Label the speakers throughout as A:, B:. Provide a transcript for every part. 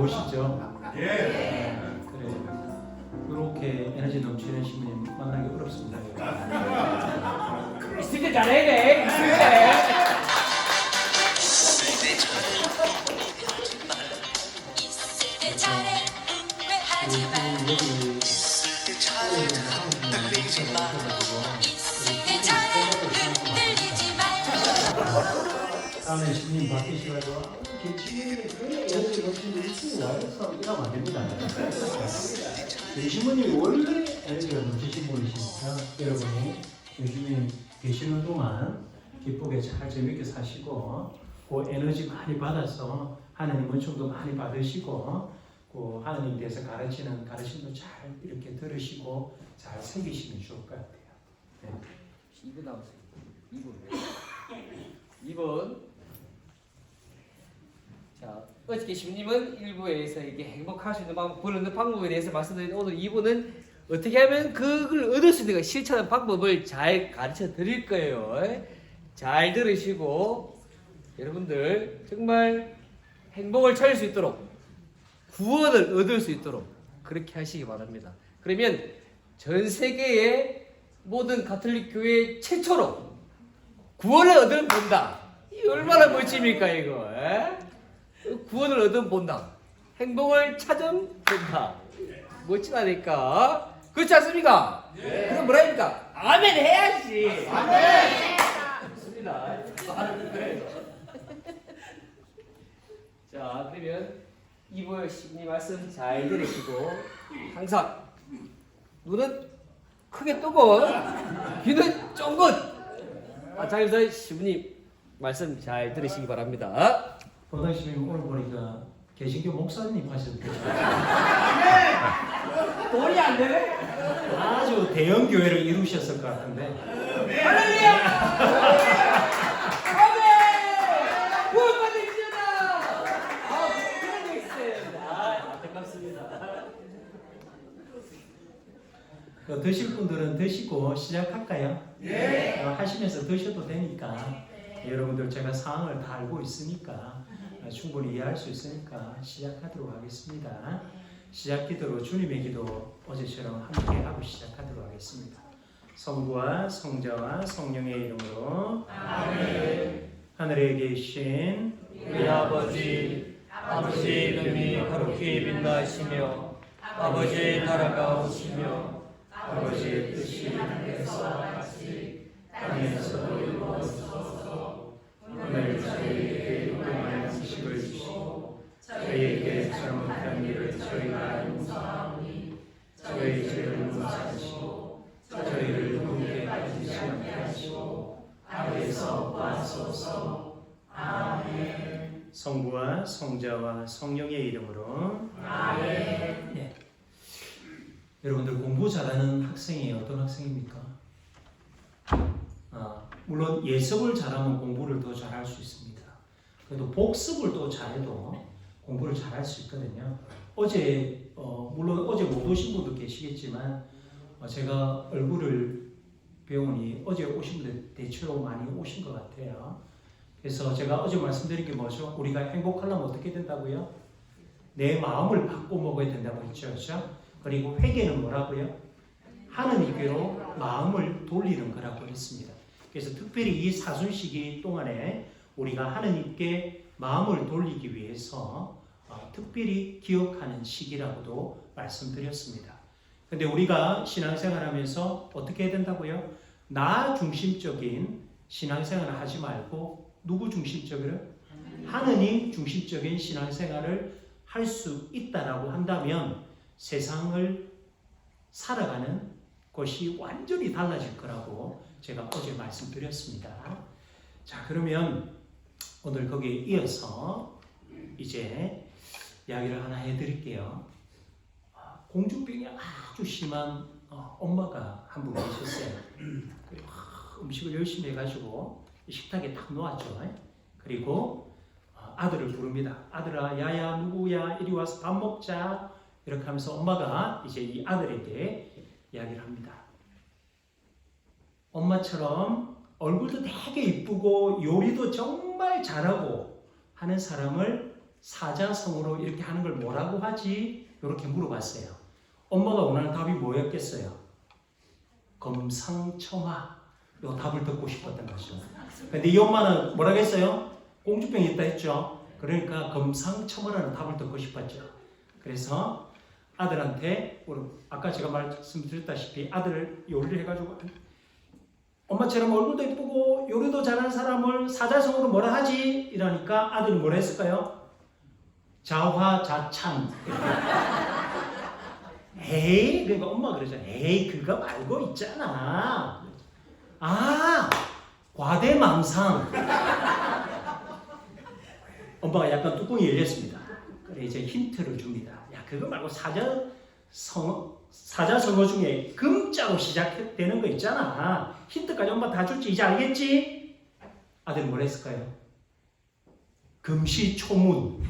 A: 좋으시죠?
B: 예.
A: 그래요. 이렇게 에너지 넘치는 신부님 만나기 어렵습니다.
C: 있을 때 잘해야 돼. 있을 때.
A: 여기 다음에 신부님 바뀌시가지고 에너지 넘치는 일찍 와서 이러면 안 됩니다. 신부님이 원래 에너지가 넘치신 분이시니까 여러분이 요즘에 계시는 동안 기쁘게 잘 재밌게 사시고 그 에너지 많이 받아서 하나님 은총도 많이 받으시고 그 하나님 대해서 가르치는 가르침도 잘 이렇게 들으시고 잘 새기시면 좋을 것 같아요. 네.
C: 2번 나오세요. 2번. 자, 어저께 신부님은 1부에서 이게 행복할 수 있는 방법, 그걸 얻는 방법에 대해서 말씀드린 오늘 2부는 어떻게 하면 그걸 얻을 수 있는 실천하는 방법을 잘 가르쳐 드릴 거예요. 잘 들으시고 여러분들 정말 행복을 찾을 수 있도록 구원을 얻을 수 있도록 그렇게 하시기 바랍니다. 그러면 전 세계의 모든 가톨릭 교회 최초로 구원을 얻은 본당. 이 얼마나 멋집니까 이거? 에? 구원을 얻은 본당. 행복을 찾은 본당. 멋지다니까. 그렇지 않습니까? 네. 그럼 뭐라 합니까? 아멘 해야지. 아멘. 좋습니다. 자, 그러면 이보여 신부님 말씀 잘 들으시고 항상 눈은 크게 뜨고 귀는 쫑긋 마찬가지로 신부님 말씀 잘 들으시기 바랍니다.
A: 보다시피 오늘 보니까 개신교 목사님 하셨대요.
C: 돈이 안 되네?
A: 아주 대형 교회를 이루셨을 것 같은데.
C: 할렐루야! 아멘! 구원 받으시다! 아, 그런 거 있어요. 아, 안타깝습니다.
A: 드실 분들은 드시고 시작할까요? 네. 하시면서 드셔도 되니까 여러분들 제가 상황을 다 알고 있으니까 충분히 이해할 수 있으니까 시작하도록 하겠습니다. 시작 기도로 주님의 기도 어제처럼 함께 하고 시작하도록 하겠습니다. 성부와 성자와 성령의 이름으로 아멘. 하늘에 계신
C: 우리 아버지 이름이 거룩히 빛나시며 아버지의 나라가 오시며
A: 아버지의 뜻이 하늘에서 같이 땅에서도 이루어지소서. 오늘 저희에게 일용할 양식을 주시고 저희에게 잘못한 일을 저희가 용서하오니 저희 죄를 용서하시고 저희를 누구에게 빠지지 않게 하시고 악에서 구하소서. 아멘. 성부와 성자와 성령의 이름으로 아멘. 네. 여러분들 공부 잘하는 학생이 어떤 학생입니까? 물론 예습을 잘하면 공부를 더 잘할 수 있습니다. 그래도 복습을 또 잘해도 공부를 잘할 수 있거든요. 어제 물론 어제 못 오신 분도 계시겠지만 제가 얼굴을 배우니 어제 오신 분들 대체로 많이 오신 것 같아요. 그래서 제가 어제 말씀드린 게 뭐죠? 우리가 행복하려면 어떻게 된다고요? 내 마음을 바꿔 먹어야 된다고 했죠, 그렇죠? 그리고 회개는 뭐라고요? 하느님께로 마음을 돌리는 거라고 했습니다. 그래서 특별히 이 사순시기 동안에 우리가 하느님께 마음을 돌리기 위해서 특별히 기억하는 시기라고도 말씀드렸습니다. 근데 우리가 신앙생활하면서 어떻게 해야 된다고요? 나 중심적인 신앙생활을 하지 말고 누구 중심적으로? 하느님 중심적인 신앙생활을 할 수 있다라고 한다면 세상을 살아가는 것이 완전히 달라질 거라고 제가 어제 말씀드렸습니다. 자, 그러면 오늘 거기에 이어서 이제 이야기를 하나 해드릴게요. 공주병이 아주 심한 엄마가 한 분 계셨어요. 음식을 열심히 해가지고 식탁에 딱 놓았죠. 그리고 아들을 부릅니다. 아들아, 야야, 누구야? 이리 와서 밥 먹자. 이렇게 하면서 엄마가 이제 이 아들에게 이야기를 합니다. 엄마처럼 얼굴도 되게 이쁘고 요리도 정말 잘하고 하는 사람을 사자성어로 이렇게 하는 걸 뭐라고 하지? 이렇게 물어봤어요. 엄마가 원하는 답이 뭐였겠어요? 금상첨화. 이 답을 듣고 싶었던 거죠. 근데 이 엄마는 뭐라고 했어요? 공주병이 있다 했죠. 그러니까 금상첨화라는 답을 듣고 싶었죠. 그래서 아들한테 아까 제가 말씀드렸다시피 아들을 요리를 해가지고 엄마처럼 얼굴도 예쁘고 요리도 잘하는 사람을 사자성어로 뭐라 하지? 이러니까 아들이 뭐라 했을까요? 자화자찬. 에이, 그러니까 엄마가 그러잖아. 에이, 그거 말고 있잖아. 아, 과대망상. 엄마가 약간 뚜껑이 열렸습니다. 그래 이제 힌트를 줍니다. 야, 그거 말고 사자성어 중에 금자로 시작되는 거 있잖아. 힌트까지 엄마 다 줄지 이제 알겠지? 아들이 뭘 했을까요? 금시초문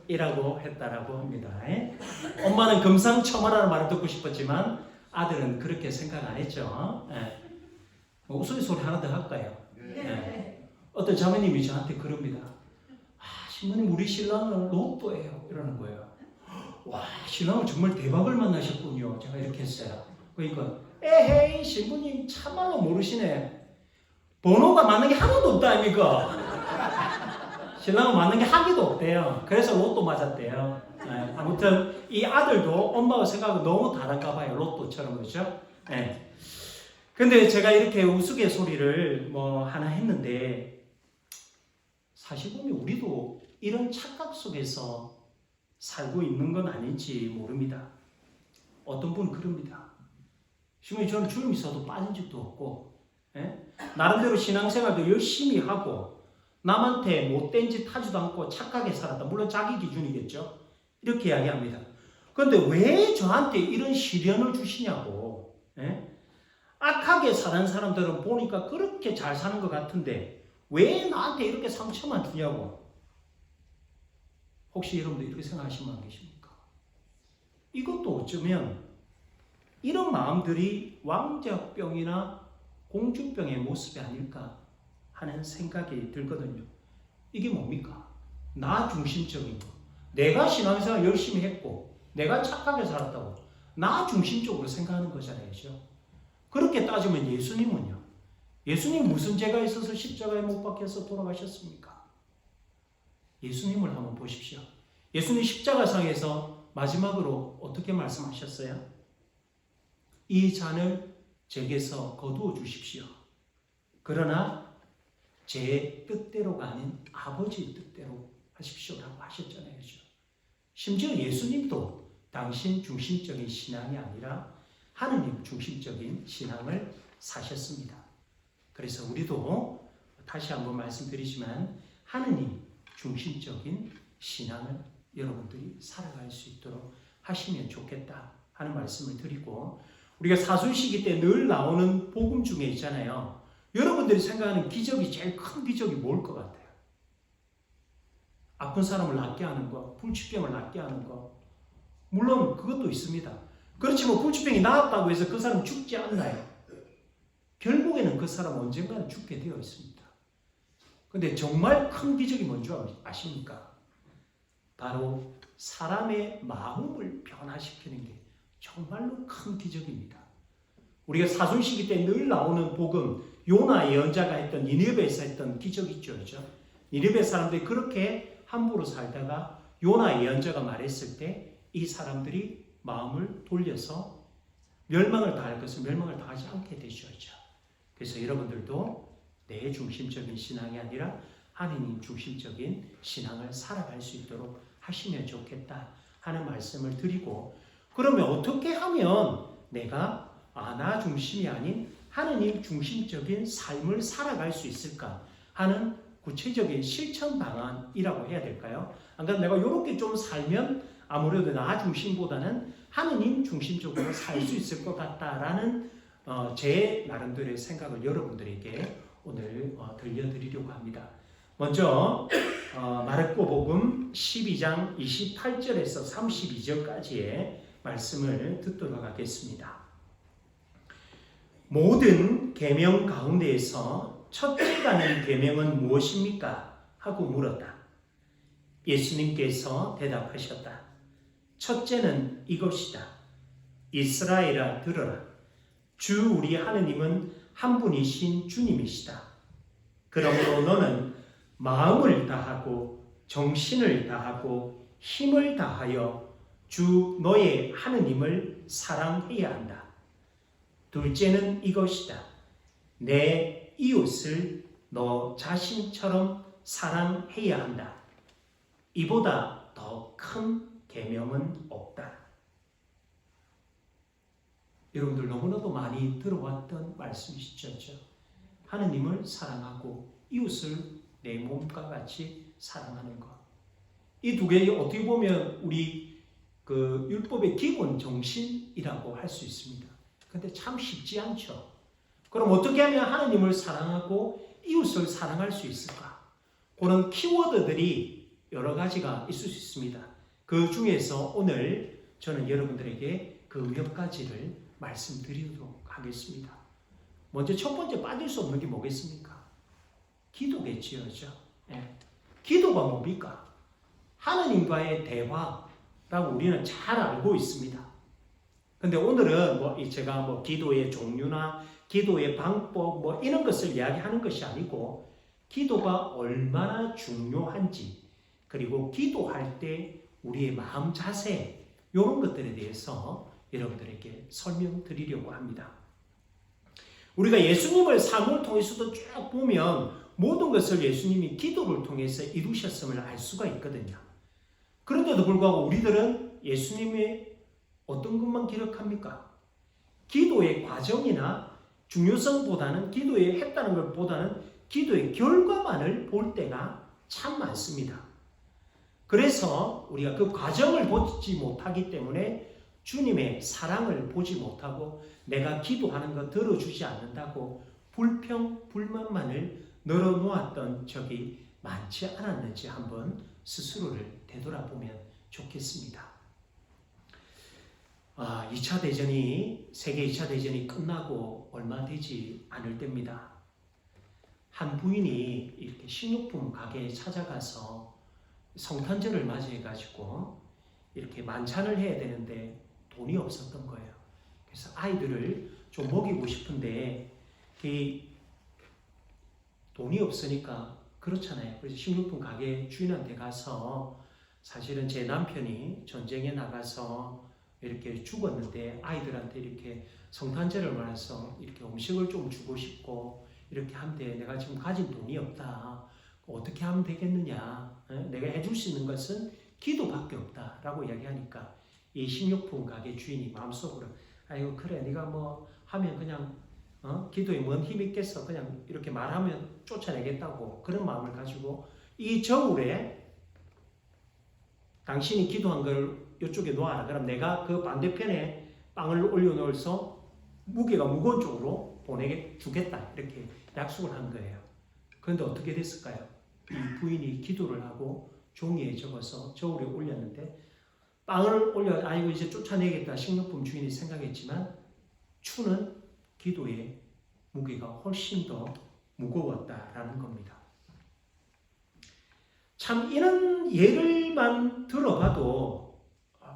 A: 이라고 했다라고 합니다. 엄마는 금상첨화라는 말을 듣고 싶었지만 아들은 그렇게 생각 안 했죠. 웃음소리 하나 더 할까요? 어떤 자매님이 저한테 그럽니다. 신부님 우리 신랑은 로또예요. 이러는 거예요. 와, 신랑은 정말 대박을 만나셨군요. 제가 이렇게 했어요. 그러니까 에헤이 신부님 참말로 모르시네. 번호가 맞는 게 하나도 없다 아닙니까? 신랑은 맞는 게 하기도 없대요. 그래서 로또 맞았대요. 아무튼 이 아들도 엄마와 생각은 너무 다른가 봐요. 로또처럼 그렇죠? 근데 제가 이렇게 우스갯소리를 하나 했는데 사실 보면 우리도 이런 착각 속에서 살고 있는 건 아닌지 모릅니다. 어떤 분은 그럽니다. 지금 저는 주름 있어도 빠진 적도 없고 나름대로 신앙생활도 열심히 하고 남한테 못된 짓 하지도 않고 착하게 살았다. 물론 자기 기준이겠죠. 이렇게 이야기합니다. 그런데 왜 저한테 이런 시련을 주시냐고. 악하게 사는 사람들은 보니까 그렇게 잘 사는 것 같은데 왜 나한테 이렇게 상처만 주냐고. 혹시 여러분들 이렇게 생각하시는 분 계십니까? 이것도 어쩌면 이런 마음들이 왕자병이나 공주병의 모습이 아닐까 하는 생각이 들거든요. 이게 뭡니까? 나 중심적인 거. 내가 신앙생활 열심히 했고 내가 착하게 살았다고 나 중심적으로 생각하는 거잖아요. 그렇죠? 그렇게 따지면 예수님은요. 예수님 무슨 죄가 있어서 십자가에 못 박혀서 돌아가셨습니까? 예수님을 한번 보십시오. 예수님 십자가상에서 마지막으로 어떻게 말씀하셨어요? 이 잔을 제게서 거두어 주십시오. 그러나 제 뜻대로가 아닌 아버지의 뜻대로 하십시오라고 하셨잖아요. 그렇죠? 심지어 예수님도 당신 중심적인 신앙이 아니라 하느님 중심적인 신앙을 사셨습니다. 그래서 우리도 다시 한번 말씀드리지만 하느님 중심적인 신앙을 여러분들이 살아갈 수 있도록 하시면 좋겠다 하는 말씀을 드리고 우리가 사순시기 때 늘 나오는 복음 중에 있잖아요. 여러분들이 생각하는 기적이 제일 큰 기적이 뭘 것 같아요? 아픈 사람을 낫게 하는 거, 불치병을 낫게 하는 거. 물론 그것도 있습니다. 그렇지만 불치병이 나았다고 해서 그 사람 죽지 않나요? 결국에는 그 사람 언젠가는 죽게 되어 있습니다. 근데 정말 큰 기적이 뭔지 아십니까? 바로 사람의 마음을 변화시키는 게 정말로 큰 기적입니다. 우리가 사순시기 때 늘 나오는 복음, 요나 예언자가 했던 니느베에서 했던 기적 있죠. 그렇죠? 니느베 사람들이 그렇게 함부로 살다가 요나 예언자가 말했을 때 이 사람들이 마음을 돌려서 멸망을 당할 것을 멸망을 당하지 않게 되죠. 그래서 여러분들도 내 중심적인 신앙이 아니라 하느님 중심적인 신앙을 살아갈 수 있도록 하시면 좋겠다 하는 말씀을 드리고 그러면 어떻게 하면 내가 나 중심이 아닌 하느님 중심적인 삶을 살아갈 수 있을까 하는 구체적인 실천 방안이라고 해야 될까요? 안 그러면 내가 이렇게 좀 살면 아무래도 나 중심보다는 하느님 중심적으로 살 수 있을 것 같다라는 제 나름대로의 생각을 여러분들에게 오늘 들려드리려고 합니다. 먼저 마르코복음 12장 28절에서 32절까지의 말씀을 듣도록 하겠습니다. 모든 계명 가운데에서 첫째가 는 계명은 무엇입니까? 하고 물었다. 예수님께서 대답하셨다. 첫째는 이것이다. 이스라엘아 들어라. 주 우리 하느님은 한 분이신 주님이시다. 그러므로 너는 마음을 다하고 정신을 다하고 힘을 다하여 주 너의 하느님을 사랑해야 한다. 둘째는 이것이다. 내 이웃을 너 자신처럼 사랑해야 한다. 이보다 더 큰 계명은 없다. 여러분들 너무나도 많이 들어왔던 말씀이시죠. 하느님을 사랑하고 이웃을 내 몸과 같이 사랑하는 것. 이 두 개 어떻게 보면 우리 그 율법의 기본 정신이라고 할 수 있습니다. 근데 참 쉽지 않죠. 그럼 어떻게 하면 하느님을 사랑하고 이웃을 사랑할 수 있을까? 그런 키워드들이 여러 가지가 있을 수 있습니다. 그 중에서 오늘 저는 여러분들에게 그 몇 가지를 말씀드리도록 하겠습니다. 먼저 첫 번째 빠질 수 없는 게 뭐겠습니까? 기도겠지요. 예. 기도가 뭡니까? 하느님과의 대화라고 우리는 잘 알고 있습니다. 근데 오늘은 제가 기도의 종류나 기도의 방법 이런 것을 이야기하는 것이 아니고 기도가 얼마나 중요한지 그리고 기도할 때 우리의 마음 자세 이런 것들에 대해서 여러분들에게 설명드리려고 합니다. 우리가 예수님을 삶을 통해서도 쭉 보면 모든 것을 예수님이 기도를 통해서 이루셨음을 알 수가 있거든요. 그런데도 불구하고 우리들은 예수님의 어떤 것만 기록합니까? 기도의 과정이나 중요성보다는 기도에 했다는 것보다는 기도의 결과만을 볼 때가 참 많습니다. 그래서 우리가 그 과정을 보지 못하기 때문에 주님의 사랑을 보지 못하고 내가 기도하는 거 들어주지 않는다고 불평, 불만만을 늘어놓았던 적이 많지 않았는지 한번 스스로를 되돌아보면 좋겠습니다. 2차 대전이 세계 2차 대전이 끝나고 얼마 되지 않을 때입니다. 한 부인이 이렇게 식료품 가게에 찾아가서 성탄절을 맞이해가지고 이렇게 만찬을 해야 되는데 돈이 없었던 거예요. 그래서 아이들을 좀 먹이고 싶은데 이 돈이 없으니까 그렇잖아요. 그래서 식료품 가게 주인한테 가서 사실은 제 남편이 전쟁에 나가서 이렇게 죽었는데 아이들한테 이렇게 성탄절을 맞아서 이렇게 음식을 좀 주고 싶고 이렇게 하는데 내가 지금 가진 돈이 없다. 어떻게 하면 되겠느냐? 내가 해줄 수 있는 것은 기도밖에 없다라고 이야기하니까 이 식료품 가게 주인이 마음속으로 아이고 그래 네가 하면 그냥 기도에 뭔 힘이 있겠어 그냥 이렇게 말하면 쫓아내겠다고 그런 마음을 가지고 이 저울에 당신이 기도한 걸 이쪽에 놓아라. 그럼 내가 그 반대편에 빵을 올려놓아서 무게가 무거운 쪽으로 주겠다. 이렇게 약속을 한 거예요. 그런데 어떻게 됐을까요? 이 부인이 기도를 하고 종이에 적어서 저울에 올렸는데 빵을 올려 아이고 이제 쫓아내겠다 식료품 주인이 생각했지만 추는 기도의 무게가 훨씬 더 무거웠다라는 겁니다. 참 이런 예를만 들어봐도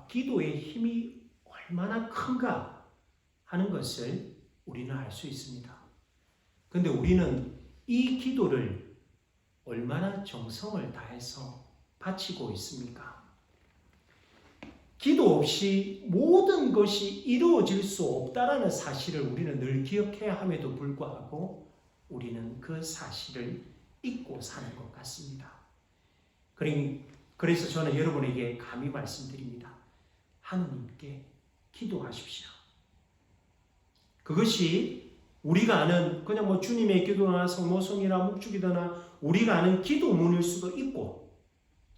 A: 기도의 힘이 얼마나 큰가 하는 것을 우리는 알 수 있습니다. 그런데 우리는 이 기도를 얼마나 정성을 다해서 바치고 있습니까? 기도 없이 모든 것이 이루어질 수 없다라는 사실을 우리는 늘 기억해야 함에도 불구하고 우리는 그 사실을 잊고 사는 것 같습니다. 그래서 저는 여러분에게 감히 말씀드립니다. 하느님께 기도하십시오. 그것이 우리가 아는 그냥 주님의 기도나 성모성이나 묵주기도나 우리가 아는 기도문일 수도 있고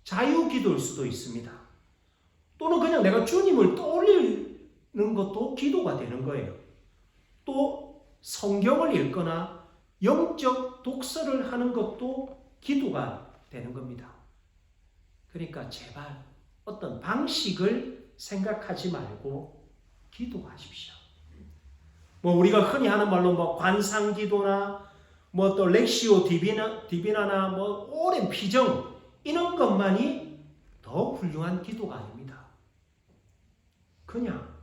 A: 자유기도일 수도 있습니다. 또는 그냥 내가 주님을 떠올리는 것도 기도가 되는 거예요. 또 성경을 읽거나 영적 독서를 하는 것도 기도가 되는 겁니다. 그러니까 제발 어떤 방식을 생각하지 말고 기도하십시오. 우리가 흔히 하는 말로 관상기도나 또 렉시오 디비나나 오랜 피정 이런 것만이 더 훌륭한 기도가 아닙니다. 그냥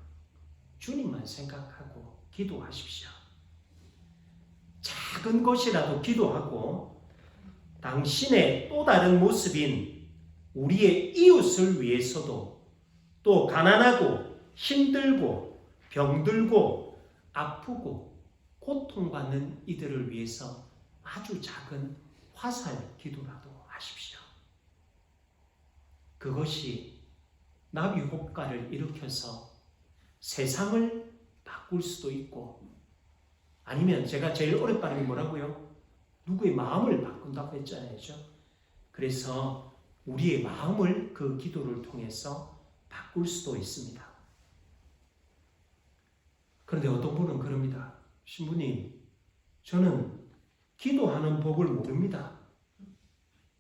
A: 주님만 생각하고 기도하십시오. 작은 것이라도 기도하고 당신의 또 다른 모습인 우리의 이웃을 위해서도 또 가난하고 힘들고 병들고 아프고 고통받는 이들을 위해서 아주 작은 화살 기도라도 하십시오. 그것이 나비 효과를 일으켜서 세상을 바꿀 수도 있고 아니면 제가 제일 어렵다는 게 뭐라고요? 누구의 마음을 바꾼다고 했잖아요. 그래서 우리의 마음을 그 기도를 통해서 바꿀 수도 있습니다. 그런데 어떤 분은 그럽니다. 신부님, 저는 기도하는 법을 모릅니다.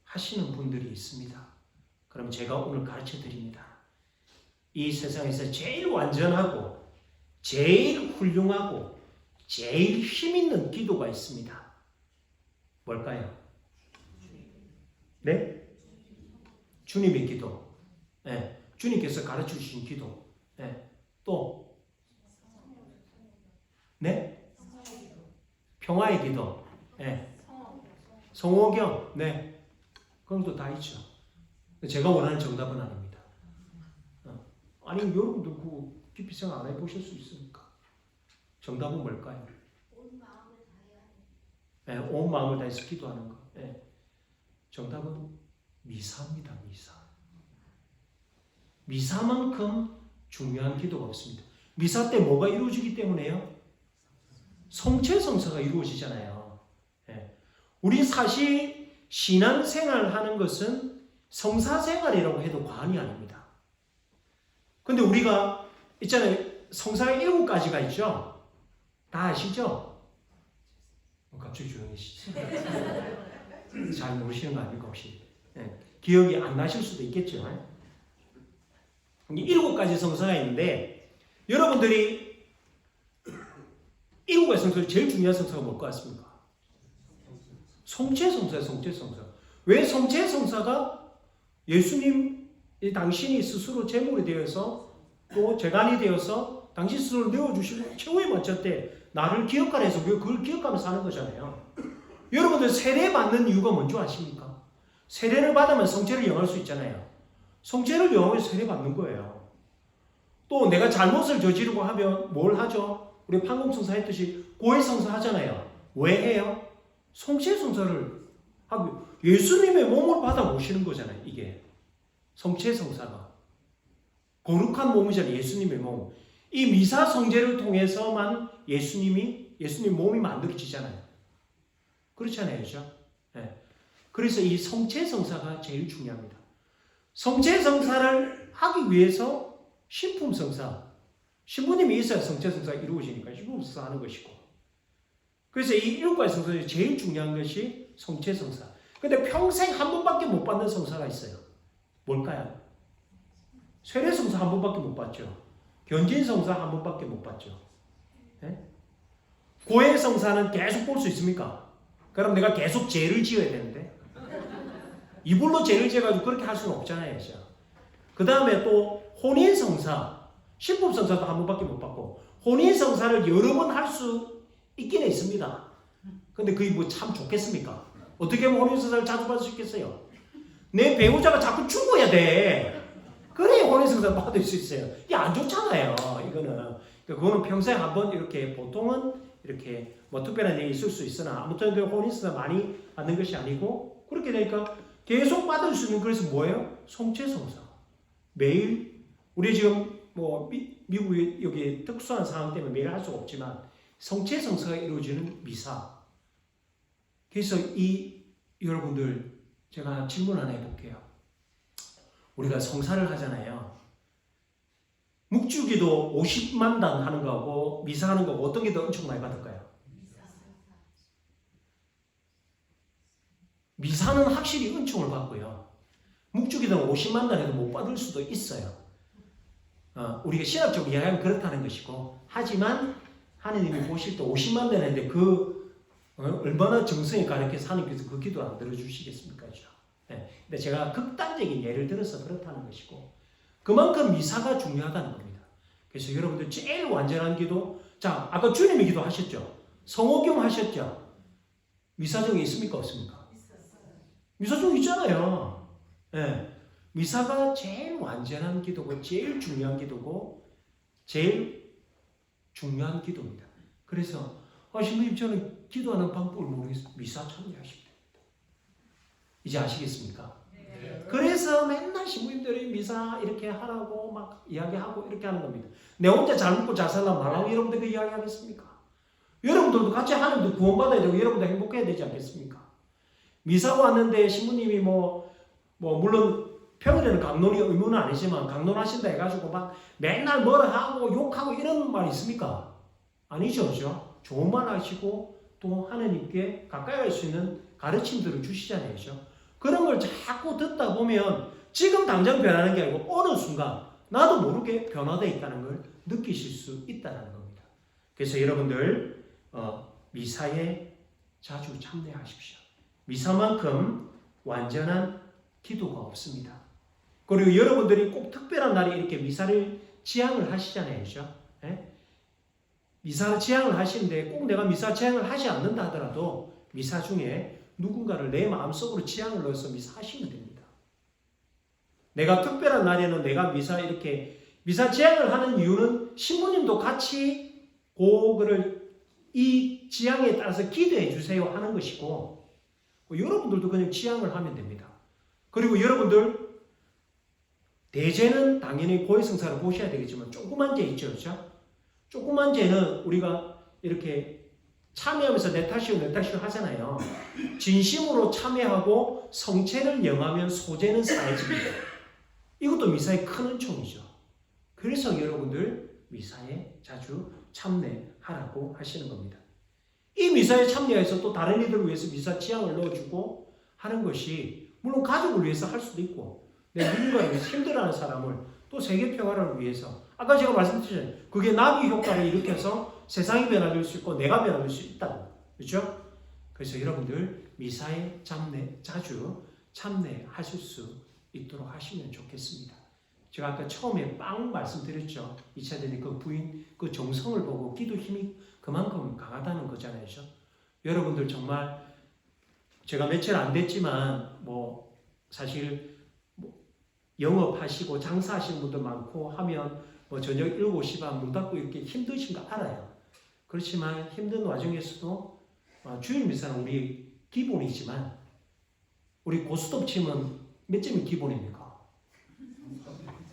A: 하시는 분들이 있습니다. 그럼 제가 오늘 가르쳐 드립니다. 이 세상에서 제일 완전하고 제일 훌륭하고 제일 힘 있는 기도가 있습니다. 뭘까요? 네? 주님의 기도. 네. 주님께서 가르쳐 주신 기도. 네. 또? 네? 평화의 기도. 네. 성호경. 네. 그런 것도 다 있죠. 제가 원하는 정답은 아닙니다. 아니, 여러분들 그거 깊이 생각 안 해보실 수 있습니까? 정답은 뭘까요?
B: 온 마음을 다해야 돼.
A: 네, 온 마음을 다해서 기도하는 거. 네. 정답은 미사입니다. 미사. 미사만큼 중요한 기도가 없습니다. 미사 때 뭐가 이루어지기 때문에요? 성체성사가 이루어지잖아요. 네. 우리 사실 신앙생활을 하는 것은 성사생활이라고 해도 과언이 아닙니다. 근데 우리가 있잖아요. 성사가 7가지가 있죠? 다 아시죠? 갑자기 조용해지시죠? 잘 모르시는 거 아닙니까 혹시? 네. 기억이 안 나실 수도 있겠죠. 7가지 성사가 있는데 여러분들이 7가지 성사 제일 중요한 성사가 뭘 것 같습니까? 성체성사예요. 성체성사. 왜 성체성사가 예수님 당신이 스스로 제물이 되어서 또 재간이 되어서 당신 스스로 내어주시고 최후의 먼저 때 나를 기억하라 해서 그걸 기억하면서 사는 거잖아요. 여러분들 세례 받는 이유가 뭔지 아십니까? 세례를 받으면 성체를 영할 수 있잖아요. 성체를 영하면 세례 받는 거예요. 또 내가 잘못을 저지르고 하면 뭘 하죠? 우리 판검성사 했듯이 고해성사 하잖아요. 왜 해요? 성체성사를 하고 예수님의 몸을 받아 보시는 거잖아요. 이게 성체성사가 거룩한 몸이잖아요. 예수님의 몸. 이 미사 성제를 통해서만 예수님 몸이 만들어지잖아요. 그렇잖아요. 그렇죠? 네. 그래서 이 성체성사가 제일 중요합니다. 성체성사를 하기 위해서 신품성사, 신부님이 있어야 성체성사가 이루어지니까 신품성사 하는 것이고, 그래서 이 7가지 성사 중에 제일 중요한 것이 성체성사. 근데 평생 한 번밖에 못 받는 성사가 있어요. 뭘까요? 세례성사 한 번밖에 못 받죠. 견진성사 한 번밖에 못 받죠. 네? 고해성사는 계속 볼 수 있습니까? 그럼 내가 계속 죄를 지어야 되는데 이불로 죄를 지어가지고 그렇게 할 수는 없잖아요. 그 다음에 또 혼인성사, 신품성사도 한 번밖에 못 받고 혼인성사를 여러 번 할 수 있긴 있습니다. 근데 그게 뭐 참 좋겠습니까? 어떻게 하면 혼인성사를 자주 받을 수 있겠어요? 내 배우자가 자꾸 죽어야 돼. 그래야 혼인성사 받을 수 있어요. 이게 안 좋잖아요. 그거는 평생 한번 이렇게 보통은 이렇게 뭐 특별한 일이 있을 수 있으나 아무튼 그 혼인성사 많이 받는 것이 아니고 그렇게 되니까 계속 받을 수 있는 그래서 뭐예요? 성체성사. 매일 우리 지금 뭐 미국이 여기 특수한 상황 때문에 매일 할 수가 없지만 성체성사가 이루어지는 미사. 그래서 여러분들 제가 질문 하나 해볼게요. 우리가 성사를 하잖아요. 묵주기도 50만 단 하는 거하고 미사하는 거하고 어떤 게 더 엄청 많이 받을까요? 미사는 확실히 은총을 받고요. 묵주기도는 50만 단 해도 못 받을 수도 있어요. 우리가 신학적으로 이야기하면 그렇다는 것이고, 하지만 하느님이 보실 때 50만 단 했는데 얼마나 정성이 가득해서 하나님께서 그 기도를 안 들어주시겠습니까? 근데 제가 극단적인 예를 들어서 그렇다는 것이고 그만큼 미사가 중요하다는 겁니다. 그래서 여러분들 제일 완전한 기도, 자 아까 주님이 기도하셨죠. 성호경 하셨죠. 미사 중에 있습니까 없습니까? 미사 중에 있잖아요. 예. 미사가 제일 완전한 기도고 제일 중요한 기도고 제일 중요한 기도입니다. 그래서 신부님 저는 기도하는 방법을 모르겠어요. 미사 참여하시면 됩니다. 이제 아시겠습니까?
C: 네.
A: 그래서 맨날 신부님들이 미사 이렇게 하라고 막 이야기하고 이렇게 하는 겁니다. 내 혼자 잘 먹고 잘 살라 말라고 여러분들 그 이야기 하겠습니까? 여러분들도 같이 하는데 구원받아야 되고 여러분도 행복해야 되지 않겠습니까? 미사 왔는데 신부님이 물론 평일에는 강론이 의무는 아니지만 강론하신다 해가지고 막 맨날 뭐라 하고 욕하고 이런 말 있습니까? 아니죠, 그죠? 좋은 말 하시고 또 하나님께 가까이 갈 수 있는 가르침들을 주시잖아요, 그죠? 그런 걸 자꾸 듣다 보면 지금 당장 변하는 게 아니고 어느 순간 나도 모르게 변화되어 있다는 걸 느끼실 수 있다는 겁니다. 그래서 여러분들 미사에 자주 참여하십시오. 미사만큼 완전한 기도가 없습니다. 그리고 여러분들이 꼭 특별한 날에 이렇게 미사를 지향을 하시잖아요. 그죠? 예? 미사를 지향을 하시는데 꼭 내가 미사 지향을 하지 않는다 하더라도 미사 중에 누군가를 내 마음속으로 지향을 넣어서 미사하시면 됩니다. 내가 특별한 날에는 내가 미사 지향을 하는 이유는 신부님도 같이 그거를 이 지향에 따라서 기도해 주세요 하는 것이고 여러분들도 그냥 지향을 하면 됩니다. 그리고 여러분들 대제는 당연히 고해성사를 보셔야 되겠지만 조그만 제 있죠. 그렇죠? 조그만 제는 우리가 이렇게 참여하면서 내 탓이요 하잖아요. 진심으로 참여하고 성체를 영하면 소재는 사해집니다. 이것도 미사의 큰 은총이죠. 그래서 여러분들 미사에 자주 참여하라고 하시는 겁니다. 이 미사에 참여해서 또 다른 이들을 위해서 미사 지향을 넣어주고 하는 것이 물론 가족을 위해서 할 수도 있고 내 누군가를 위해서 힘들어하는 사람을 또 세계 평화를 위해서 아까 제가 말씀드렸잖아요. 그게 나비 효과를 일으켜서 세상이 변화될 수 있고 내가 변화될 수 있다고. 그렇죠? 그래서 여러분들 미사에 자주 참여하실 수 있도록 하시면 좋겠습니다. 제가 아까 처음에 빵 말씀드렸죠. 이차전에 그 부인 그 정성을 보고 기도 힘이 그만큼 강하다는 거잖아요. 그렇죠? 여러분들 정말 제가 며칠 안 됐지만 사실 영업하시고 장사하시는 분들 많고 하면 저녁 7시 반 문 닫고 이렇게 힘드신 거 알아요. 그렇지만 힘든 와중에서도 주일 미사는 우리 기본이지만 우리 고스톱 치면 몇 점이 기본입니까?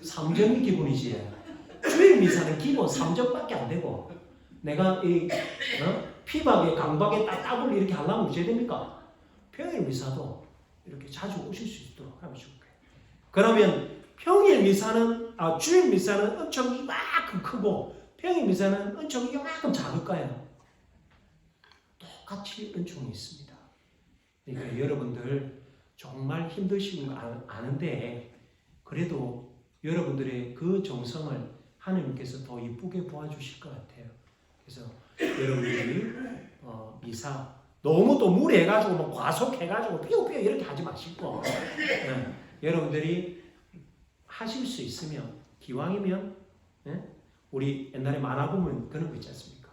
A: 3점이 기본이지. 주일 미사는 기본 3점밖에 안 되고 내가 피박에 강박에 따블 이렇게 하려면 어찌해야 됩니까? 평일 미사도 이렇게 자주 오실 수 있도록 하면 좋겠어요. 그러면 평일 미사는 주일 미사는 은총이 이만큼 크고 평일 미사는 은총이 이만큼 작을까요? 똑같이 은총이 있습니다. 그러니까 여러분들 정말 힘드신 거 아는데 그래도 여러분들의 그 정성을 하나님께서 더 이쁘게 보아주실 것 같아요. 그래서 여러분들이 미사 너무 또 무리해가지고 과속해가지고 피우피우 이렇게 하지 마시고 여러분들이 하실 수 있으면 기왕이면 우리 옛날에 만화 보면 그런 거 있지 않습니까?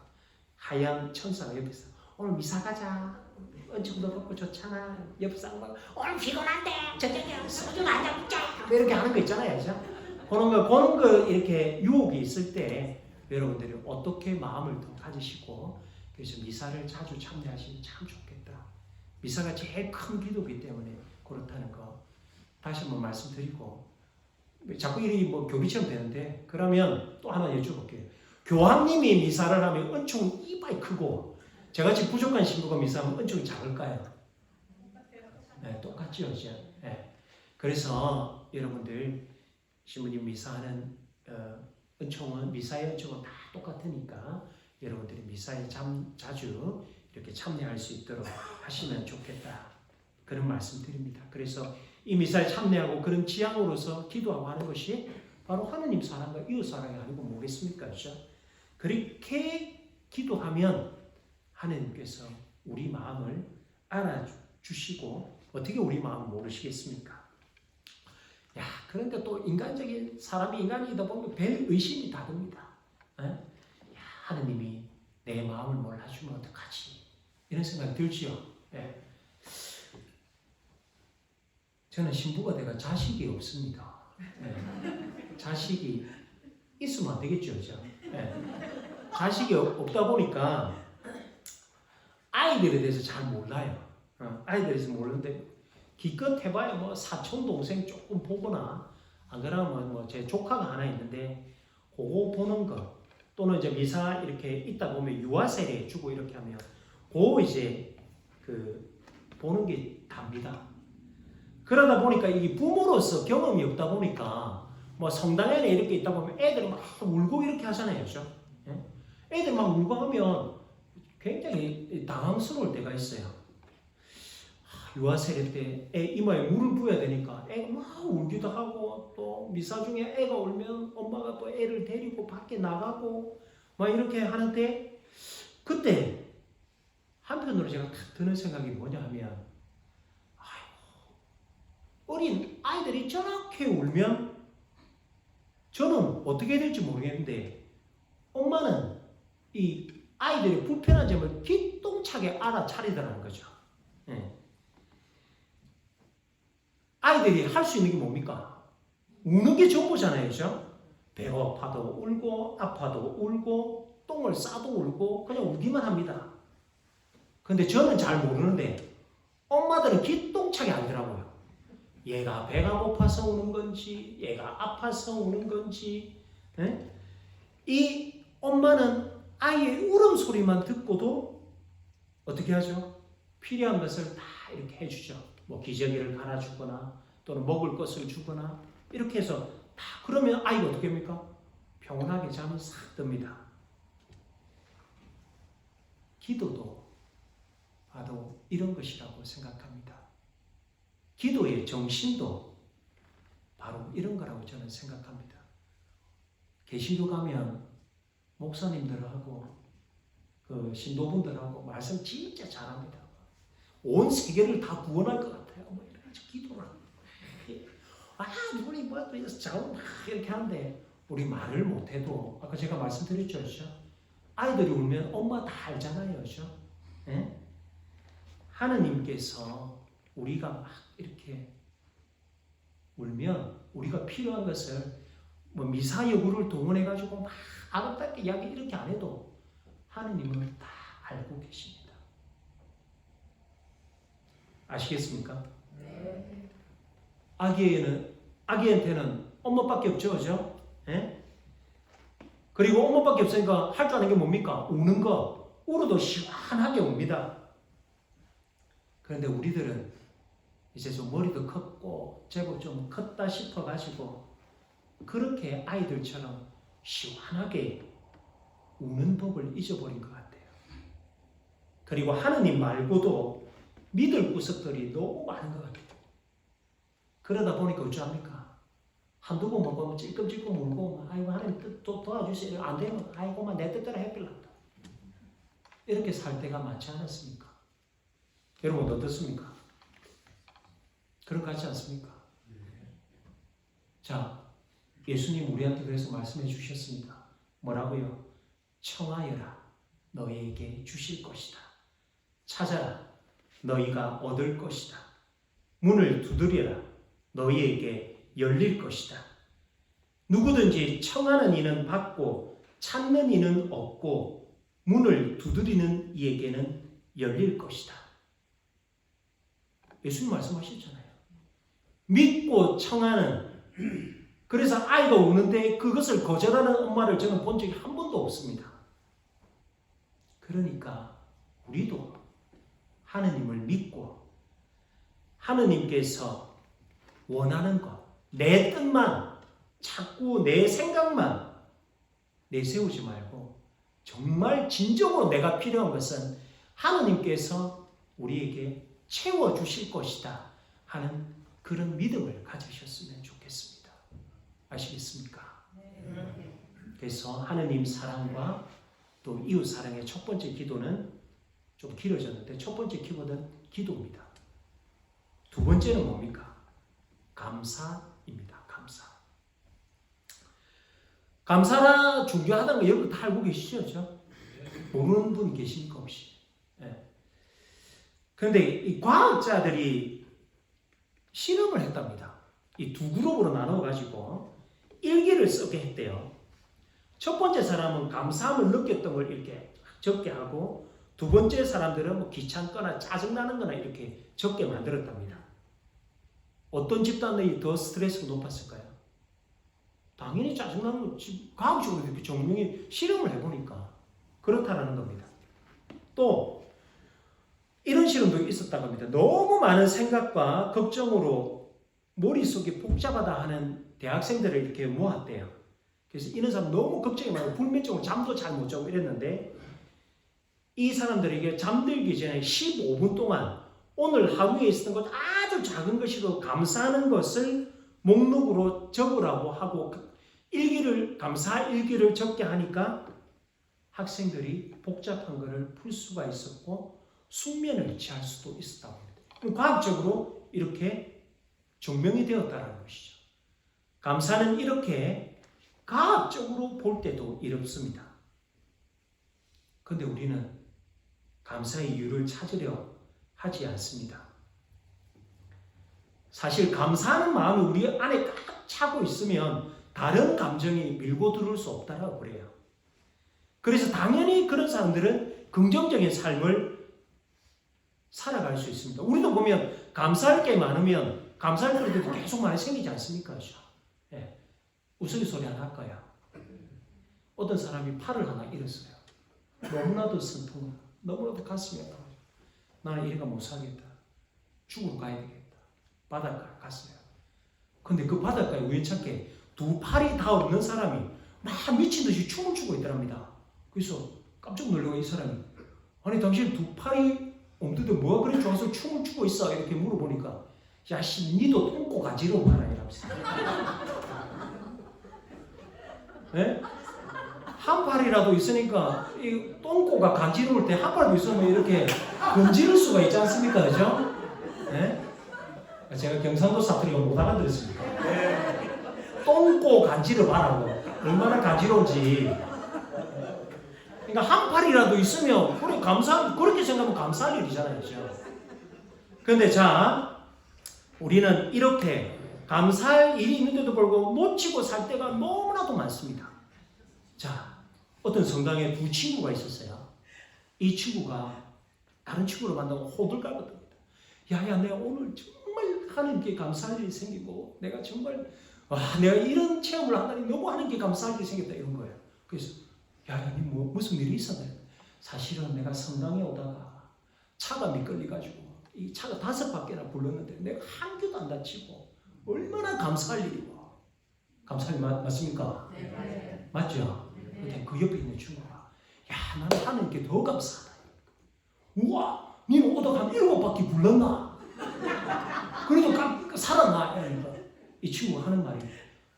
A: 하얀 천사가 옆에서 오늘 미사 가자. 은총도 받고 좋잖아. 옆 쌍방 오늘 피곤한데 저녁에 소주 한잔 먹자. 이렇게 하는 거 있잖아요. 그죠? 그런 거 이렇게 유혹이 있을 때 여러분들이 어떻게 마음을 더 가지시고 그래서 미사를 자주 참여하시면 참 좋겠다. 미사가 제일 큰 기도이기 때문에 그렇다는 거 다시 한번 말씀드리고 자꾸 일이 교비처럼 되는데 그러면 또 하나 여쭤볼게요. 교황님이 미사를 하면 은총이 이빨 크고 저같이 부족한 신부가 미사하면 은총이 작을까요? 네, 똑같죠. 네. 그래서 여러분들 신부님 미사하는 은총은 미사의 은총은 다 똑같으니까 여러분들이 미사에 자주 이렇게 참여할 수 있도록 하시면 좋겠다. 그런 말씀 드립니다. 그래서 이 미사에 참여하고 그런 지향으로서 기도하고 하는 것이 바로 하느님 사랑과 이웃 사랑이 아니고 뭐겠습니까? 그렇죠? 그렇게 기도하면 하느님께서 우리 마음을 알아주시고 어떻게 우리 마음 모르시겠습니까? 야, 그런데 또 인간적인 사람이 인간이다 보면 별 의심이 다 듭니다. 야, 하느님이 내 마음을 몰라주면 어떡하지? 이런 생각이 들지요. 예. 저는 신부가 돼가 자식이 없습니다. 예. 자식이 있으면 안 되겠죠, 그죠? 예. 자식이 없다 보니까 아이들에 대해서 잘 몰라요. 아이들에 대해서 모르는데 기껏 해봐야 뭐 사촌 동생 조금 보거나 안 그러면 뭐 제 조카가 하나 있는데 그거 보는 거 또는 이제 미사 이렇게 있다 보면 유아 세례 주고 이렇게 하면 그거 이제 그 보는 게 답니다. 그러다 보니까 이게 부모로서 경험이 없다 보니까 뭐 성당에 이렇게 있다 보면 애들이 막 울고 이렇게 하잖아요, 그죠? 애들 막 울고 하면 굉장히 당황스러울 때가 있어요. 유아 세례 때 애 이마에 물을 부어야 되니까 애가 막 울기도 하고 또 미사 중에 애가 울면 엄마가 또 애를 데리고 밖에 나가고 막 이렇게 하는데 그때 한편으로 제가 탁 드는 생각이 뭐냐 하면 어린 아이들이 저렇게 울면 저는 어떻게 될지 모르겠는데 엄마는 이 아이들의 불편한 점을 기똥차게 알아차리더라는 거죠. 예. 아이들이 할 수 있는 게 뭡니까? 우는 게 전부잖아요, 그죠? 배고파도 울고 아파도 울고 똥을 싸도 울고 그냥 울기만 합니다. 근데 저는 잘 모르는데 엄마들은 기똥차게 알더라고요. 얘가 배가 고파서 우는 건지 얘가 아파서 우는 건지 예? 이 엄마는 아이의 울음소리만 듣고도 어떻게 하죠? 필요한 것을 다 이렇게 해주죠. 뭐 기저귀를 갈아주거나 또는 먹을 것을 주거나 이렇게 해서 다 그러면 아이가 어떻게 합니까? 평온하게 잠을 싹 듭니다. 기도도 바로 이런 것이라고 생각합니다. 기도의 정신도 바로 이런 거라고 저는 생각합니다. 개신교 가면 목사님들하고 그 신도분들하고 말씀 진짜 잘합니다. 온 세계를 다 구원할 것 같아요. 뭐 이렇게 기도를 우리 뭐 자원 이렇게 하는데 우리 말을 못해도 아까 제가 말씀드렸죠, 그렇죠? 아이들이 울면 엄마 다 알잖아요, 그렇죠? 예? 하느님께서 우리가 막 이렇게 울면 우리가 필요한 것을 뭐 미사여구를 동원해가지고 막 아름답게 이야기 이렇게 안 해도 하느님은 다 알고 계십니다. 아시겠습니까?
B: 네.
A: 아기한테는 엄마밖에 없죠, 그죠? 예? 그리고 엄마밖에 없으니까 할 줄 아는 게 뭡니까? 우는 거. 울어도 시원하게 웁니다. 그런데 우리들은 이제 좀 머리도 컸고 제법 좀 컸다 싶어가지고 그렇게 아이들처럼 시원하게 우는 법을 잊어버린 것 같아요. 그리고 하느님 말고도 믿을 구석들이 너무 많은 것 같아요. 그러다 보니까 어쩌합니까? 한두 번 먹으면 찔끔찔끔 울고 아이고 하나님 또 도와주세요. 안 되면 아이고만 내 뜻대로 해필란다. 이렇게 살 때가 많지 않았습니까? 여러분 어떻습니까? 그런 것 같지 않습니까? 자, 예수님 우리한테 그래서 말씀해 주셨습니다. 뭐라고요? 청하여라 너희에게 주실 것이다. 찾아라 너희가 얻을 것이다. 문을 두드려라 너희에게 열릴 것이다. 누구든지 청하는 이는 받고 찾는 이는 얻고 문을 두드리는 이에게는 열릴 것이다. 예수님 말씀하셨잖아요. 믿고 청하는, 그래서 아이가 우는데 그것을 거절하는 엄마를 저는 본 적이 한 번도 없습니다. 그러니까 우리도 하느님을 믿고 하느님께서 원하는 것, 내 뜻만, 자꾸 내 생각만 내세우지 말고 정말 진정으로 내가 필요한 것은 하느님께서 우리에게 채워주실 것이다 하는 그런 믿음을 가지셨으면 좋겠습니다. 아시겠습니까? 그래서 하느님 사랑과 또 이웃 사랑의 첫 번째 기도는 좀 길어졌는데 첫 번째 키워드는 기도입니다. 두 번째는 뭡니까? 감사입니다. 감사. 감사가 중요하다는 거 여러분 다 알고 계시죠? 모르는 분 계십니까 혹시? 예. 그런데 이 과학자들이 실험을 했답니다. 이 두 그룹으로 나눠가지고 일기를 쓰게 했대요. 첫 번째 사람은 감사함을 느꼈던 걸 이렇게 적게 하고 두 번째 사람들은 뭐 귀찮거나 짜증나는 거나 이렇게 적게 만들었답니다. 어떤 집단이 더 스트레스가 높았을까요? 당연히 짜증나는 거 과학적으로 이렇게 증명이 실험을 해보니까 그렇다라는 겁니다. 또 이런 실험도 있었다고 합니다. 너무 많은 생각과 걱정으로 머릿속이 복잡하다 하는 대학생들을 이렇게 모았대요. 그래서 이런 사람 너무 걱정이 많고 불면증으로 잠도 잘 못 자고 이랬는데 이 사람들에게 잠들기 전에 15분 동안 오늘 하루에 있었던 것 아주 작은 것이도 감사하는 것을 목록으로 적으라고 하고 감사 일기를 적게 하니까 학생들이 복잡한 것을 풀 수가 있었고 숙면을 취할 수도 있었다고 합니다. 과학적으로 이렇게 증명이 되었다는 것이죠. 감사는 이렇게 과학적으로 볼 때도 이렇습니다. 그런데 우리는 감사의 이유를 찾으려 하지 않습니다. 사실 감사하는 마음이 우리 안에 꽉 차고 있으면 다른 감정이 밀고 들어올 수 없다고 그래요. 그래서 당연히 그런 사람들은 긍정적인 삶을 살아갈 수 있습니다. 우리도 보면 감사할 게 많으면 감사할 것들도 계속 많이 생기지 않습니까? 예. 우스갯소리 하나 할까요? 어떤 사람이 팔을 하나 잃었어요. 너무나도 슬프고 너무나도 가슴이 아파요. 나는 이래가 못 살겠다. 죽으러 가야 되겠다. 바닷가에 갔어요. 근데 그 바닷가에 우연찮게 두 팔이 다 없는 사람이 막 미친 듯이 춤을 추고 있더랍니다. 그래서 깜짝 놀라고 이 사람이 아니 당신 두 팔이 없는데 뭐가 그리 좋아서 춤을 추고 있어? 이렇게 물어보니까 야씨 니도 똥꼬 가지러 가라 이러면서 네? 한 팔이라도 있으니까 이 똥꼬가 간지러울 때 한 팔도 있으면 이렇게 건지를 수가 있지 않습니까? 그죠? 네? 제가 경상도 사투리가 못 알아들었습니까? 똥꼬 간지러 봐라고 얼마나 간지러운지. 그러니까 한 팔이라도 있으면 그렇게 생각하면 감사할 일이잖아요. 그죠? 그런데 자 우리는 이렇게 감사할 일이 있는데도 불구하고 놓치고 살 때가 너무나도 많습니다. 자, 어떤 성당에 두 친구가 있었어요. 이 친구가 다른 친구를 만나고 호들갑을 야야 내가 오늘 정말 하나님께 감사할 일이 생기고 내가 정말 내가 이런 체험을 한다니 너무 하나님께 감사할 일이 생겼다 이런 거예요. 그래서 야야 니 무슨 일이 있었나요? 사실은 내가 성당에 오다가 차가 미끌려가지고 이 차가 5바퀴나 불렀는데 내가 한 개도 안 다치고 얼마나 감사할 일이고 감사할 일 맞습니까? 네. 맞죠? 근데 그 옆에 있는 친구가 야 나는 하나님께 더 감사하다. 우와 니는 오다가 한 7바퀴 불렀나? 그래도 살았나? 이러니까 이 친구가 하는 말이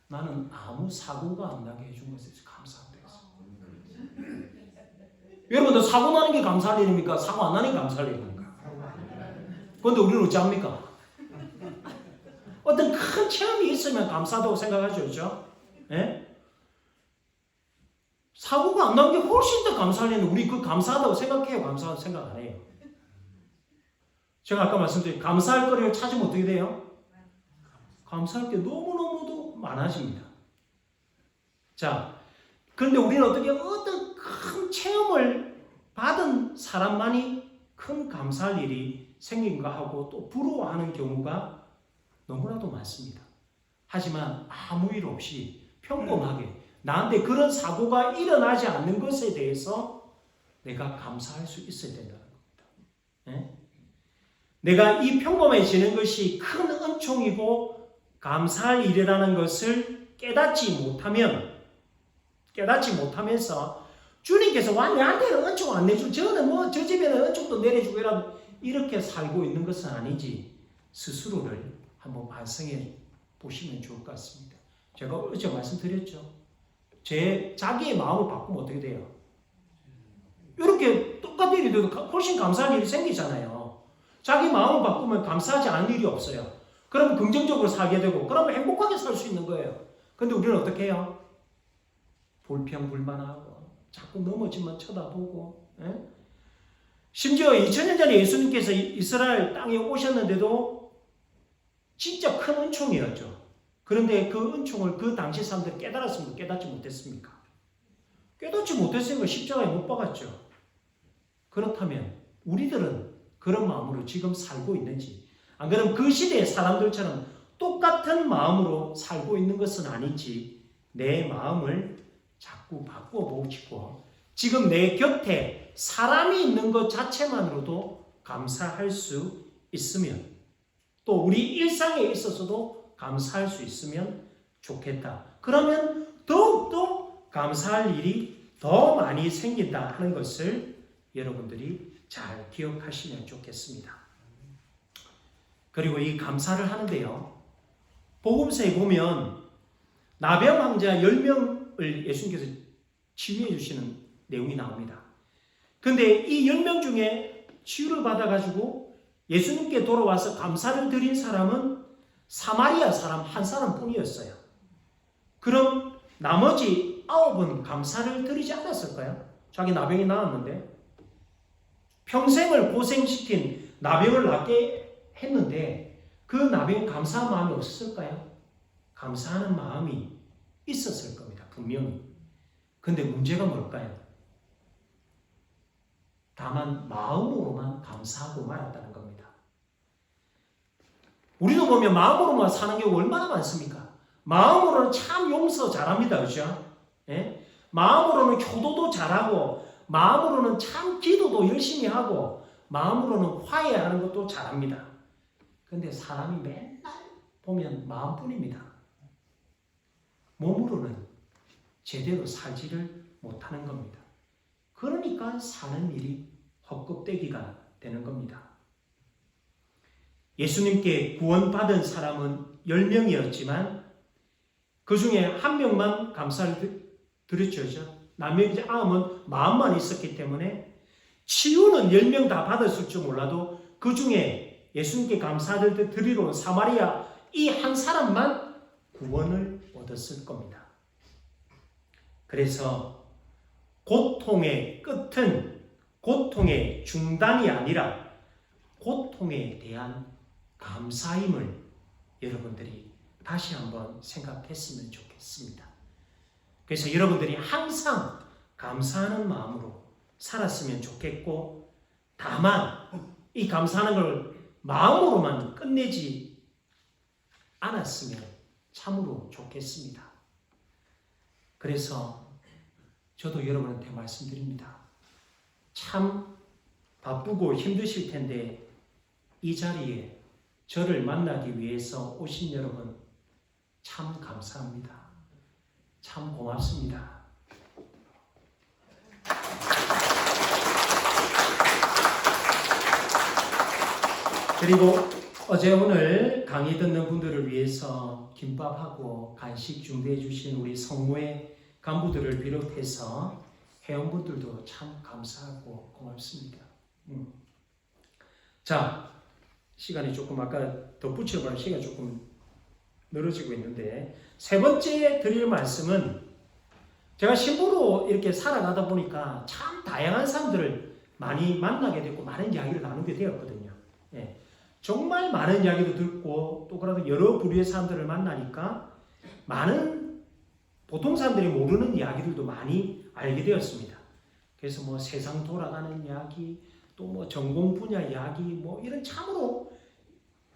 A: 나는 아무 사고가 안 나게 해준 것에 감사합니다. 여러분들 사고 나는 게 감사할 일입니까? 사고 안 나는 게 감사할 일입니까? 그런데 우리는 어찌합니까? 어떤 큰 체험이 있으면 감사하다고 생각하죠. 그렇죠? 예? 사고가 안 나는 게 훨씬 더 감사할 일인데 우리 그 감사하다고 생각해요? 감사하다고 생각 안 해요? 제가 아까 말씀드린 감사할 거리를 찾으면 어떻게 돼요? 감사할 게 너무너무도 많아집니다. 자, 그런데 우리는 어떤 큰 체험을 받은 사람만이 큰 감사할 일이 생긴가 하고 또 부러워하는 경우가 너무나도 많습니다. 하지만 아무 일 없이 평범하게 나한테 그런 사고가 일어나지 않는 것에 대해서 내가 감사할 수 있어야 된다는 겁니다. 네? 내가 이 평범해지는 것이 큰 은총이고 감사할 일이라는 것을 깨닫지 못하면서 주님께서 와 내한테는 은총 안 내주고 저 집에는 은총도 내려주고 이렇게 살고 있는 것은 아니지 스스로를 한번 반성해 보시면 좋을 것 같습니다. 제가 어제 말씀드렸죠. 자기의 마음을 바꾸면 어떻게 돼요? 이렇게 똑같은 일이 돼도 훨씬 감사할 일이 생기잖아요. 자기 마음을 바꾸면 감사하지 않을 일이 없어요. 그럼 긍정적으로 살게 되고 그러면 행복하게 살 수 있는 거예요. 근데 우리는 어떻게 해요? 불평불만하고 자꾸 넘어지면 쳐다보고 심지어 2000년 전에 예수님께서 이스라엘 땅에 오셨는데도 진짜 큰 은총이었죠. 그런데 그 은총을 그 당시 사람들이 깨달았습니까? 깨닫지 못했습니까? 깨닫지 못했으니까 십자가에 못 박았죠. 그렇다면 우리들은 그런 마음으로 지금 살고 있는지, 안 그러면 그 시대의 사람들처럼 똑같은 마음으로 살고 있는 것은 아닌지 내 마음을 자꾸 바꾸어 보시고 지금 내 곁에 사람이 있는 것 자체만으로도 감사할 수 있으면, 또 우리 일상에 있어서도 감사할 수 있으면 좋겠다. 그러면 더욱더 감사할 일이 더 많이 생긴다 하는 것을 여러분들이 잘 기억하시면 좋겠습니다. 그리고 이 감사를 하는데요, 복음서에 보면 나병 환자 10명을 예수님께서 치유해 주시는 내용이 나옵니다. 근데 이 10명 중에 치유를 받아가지고 예수님께 돌아와서 감사를 드린 사람은 사마리아 사람 한 사람뿐이었어요. 그럼 나머지 9은 감사를 드리지 않았을까요? 자기 나병이 나았는데 평생을 고생시킨 나병을 낫게 했는데 그 나병에 감사한 마음이 없었을까요? 감사하는 마음이 있었을 겁니다. 분명히. 근데 문제가 뭘까요? 다만 마음으로만 감사하고 말았다는 겁니다. 우리도 보면 마음으로만 사는 경우 얼마나 많습니까? 마음으로는 참 용서 잘합니다. 그렇죠? 예? 마음으로는 효도도 잘하고 마음으로는 참 기도도 열심히 하고 마음으로는 화해하는 것도 잘합니다. 근데 사람이 맨날 보면 마음뿐입니다. 몸으로는 제대로 살지를 못하는 겁니다. 그러니까 사는 일이 헛겁대기가 되는 겁니다. 예수님께 구원받은 사람은 10명이었지만 그 중에 한 명만 감사를 드렸죠. 나머지 9은 마음만 있었기 때문에 치유는 10명 다 받았을 줄 몰라도 그 중에 예수님께 감사를 드리러 온 사마리아 이 한 사람만 구원을 얻었을 겁니다. 그래서 고통의 끝은 고통의 중단이 아니라 고통에 대한 감사임을 여러분들이 다시 한번 생각했으면 좋겠습니다. 그래서 여러분들이 항상 감사하는 마음으로 살았으면 좋겠고, 다만 이 감사하는 걸 마음으로만 끝내지 않았으면 참으로 좋겠습니다. 그래서 저도 여러분한테 말씀드립니다. 참 바쁘고 힘드실 텐데 이 자리에 저를 만나기 위해서 오신 여러분 참 감사합니다. 참 고맙습니다. 그리고 어제 오늘 강의 듣는 분들을 위해서 김밥하고 간식 준비해 주신 우리 성모의 간부들을 비롯해서 회원분들도 참 감사하고 고맙습니다. 자, 시간이 조금 아까 덧붙여봐야 시간이 조금 늘어지고 있는데, 세 번째 드릴 말씀은 제가 신부로 이렇게 살아가다 보니까 참 다양한 사람들을 많이 만나게 됐고 많은 이야기를 나누게 되었거든요. 예. 정말 많은 이야기도 듣고 또 그러다 여러 부류의 사람들을 만나니까 많은 보통 사람들이 모르는 이야기들도 많이 알게 되었습니다. 그래서 뭐 세상 돌아가는 이야기, 또 뭐 전공 분야 이야기, 뭐 이런 참으로